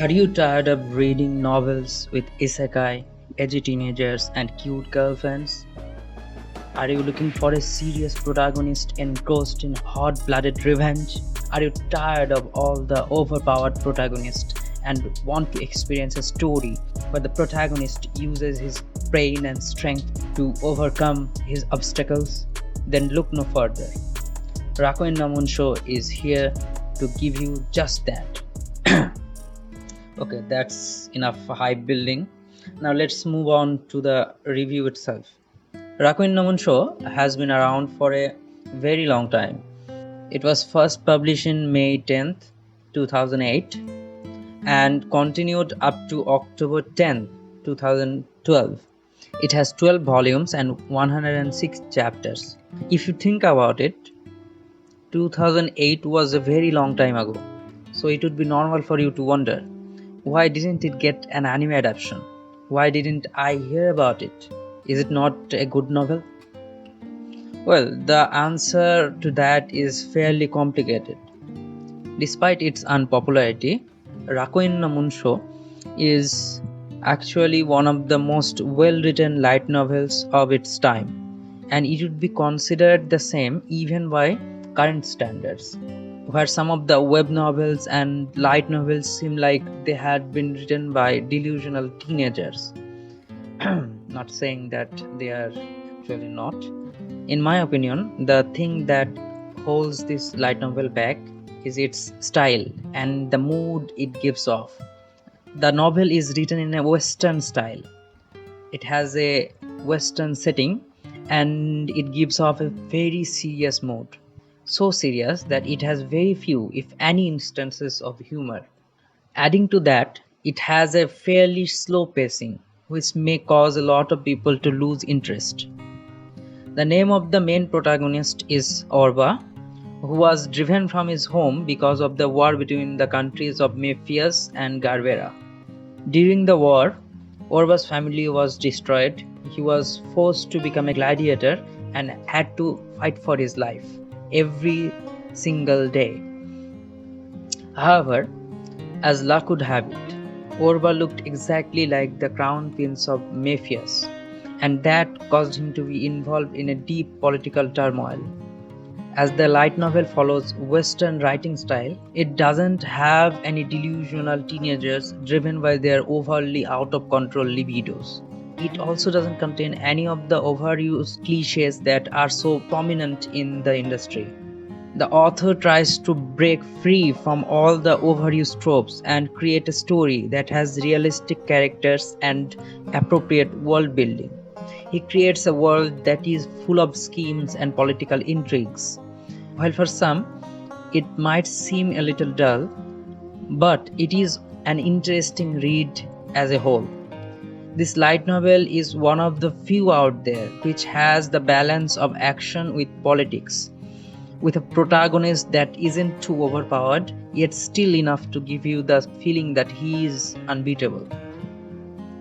Are you tired of reading novels with isekai, edgy teenagers, and cute girlfriends? Are you looking for a serious protagonist engrossed in hot blooded revenge? Are you tired of all the overpowered protagonists and want to experience a story where the protagonist uses his brain and strength to overcome his obstacles? Then look no further. Rakuin Monshou is here to give you just that. Okay, that's enough hype building. Now let's move on to the review itself. Rakuin no Monshou has been around for a very long time. It was first published in May 10th, 2008 and continued up to October 10th, 2012. It has 12 volumes and 106 chapters. If you think about it, 2008 was a very long time ago. So it would be normal for you to wonder, why didn't it get an anime adaptation? Why didn't I hear about it? Is it not a good novel? Well, the answer to that is fairly complicated. Despite its unpopularity, Rakuin no Monshou is actually one of the most well-written light novels of its time, and it would be considered the same even by current standards, where some of the web novels and light novels seem like they had been written by delusional teenagers. Not saying that they are actually not. In my opinion, the thing that holds this light novel back is its style and the mood it gives off. The novel is written in a Western style. It has a Western setting and it gives off a very serious mood. So serious that it has very few, if any, instances of humor. Adding to that, it has a fairly slow pacing, which may cause a lot of people to lose interest. The name of the main protagonist is Orba, who was driven from his home because of the war between the countries of Mephius and Garvera. During the war, Orba's family was destroyed. He was forced to become a gladiator and had to fight for his life every single day. However, as luck would have it, Orba looked exactly like the crown prince of Mephius, and that caused him to be involved in a deep political turmoil. As the light novel follows Western writing style, it doesn't have any delusional teenagers driven by their overly out of control libidos. It also doesn't contain any of the overused cliches that are so prominent in the industry. The author tries to break free from all the overused tropes and create a story that has realistic characters and appropriate world building. He creates a world that is full of schemes and political intrigues. While for some, it might seem a little dull, but it is an interesting read as a whole. This light novel is one of the few out there which has the balance of action with politics, with a protagonist that isn't too overpowered, yet still enough to give you the feeling that he is unbeatable.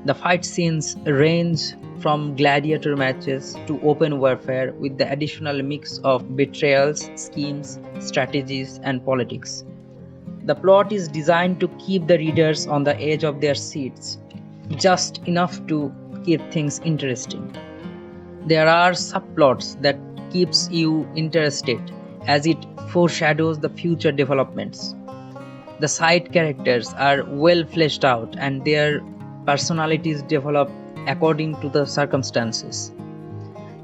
The fight scenes range from gladiator matches to open warfare with the additional mix of betrayals, schemes, strategies, and politics. The plot is designed to keep the readers on the edge of their seats, just enough to keep things interesting. There are subplots that keeps you interested as it foreshadows the future developments. The side characters are well fleshed out and their personalities develop according to the circumstances.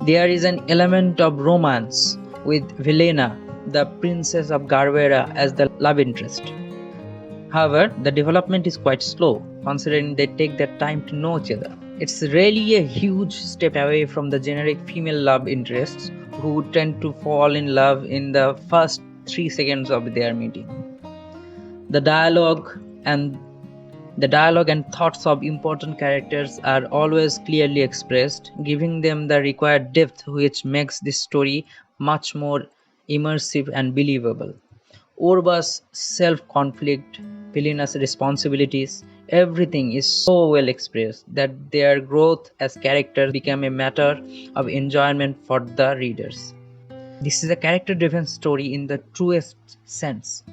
There is an element of romance with Vilena, the princess of Garvera, as the love interest. However, the development is quite slow, considering they take their time to know each other. It's really a huge step away from the generic female love interests who tend to fall in love in the first 3 seconds of their meeting. The dialogue and thoughts of important characters are always clearly expressed, giving them the required depth which makes this story much more immersive and believable. Orba's self-conflict, Velena's responsibilities, everything is so well expressed that their growth as characters become a matter of enjoyment for the readers. This is a character-driven story in the truest sense,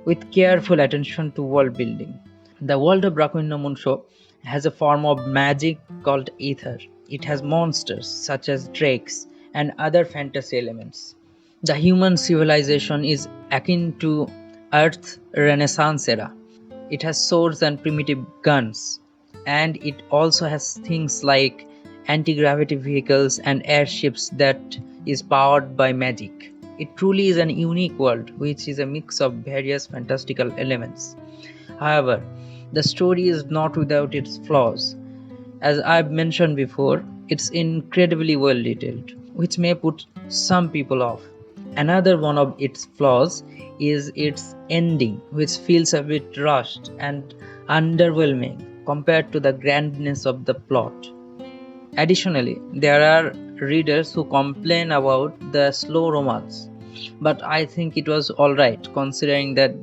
with careful attention to world building. The world of Rakuin no Monshou has a form of magic called ether. It has monsters such as drakes and other fantasy elements. The human civilization is akin to Earth's Renaissance era. It has swords and primitive guns, and it also has things like anti-gravity vehicles and airships that is powered by magic. It truly is an unique world which is a mix of various fantastical elements. However, the story is not without its flaws. As I've mentioned before, it's incredibly well detailed, which may put some people off. Another one of its flaws is its ending, which feels a bit rushed and underwhelming compared to the grandness of the plot. Additionally, there are readers who complain about the slow romance, but I think it was alright considering that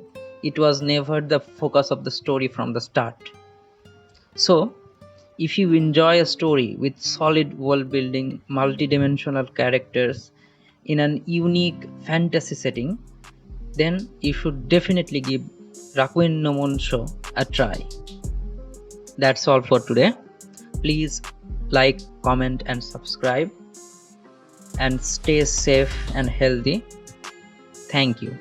it was never the focus of the story from the start. So, if you enjoy a story with solid world building, multidimensional characters in an unique fantasy setting, then you should definitely give Rakuin no Monshou a try. That's all for today. Please like, comment, and subscribe, and stay safe and healthy. Thank you.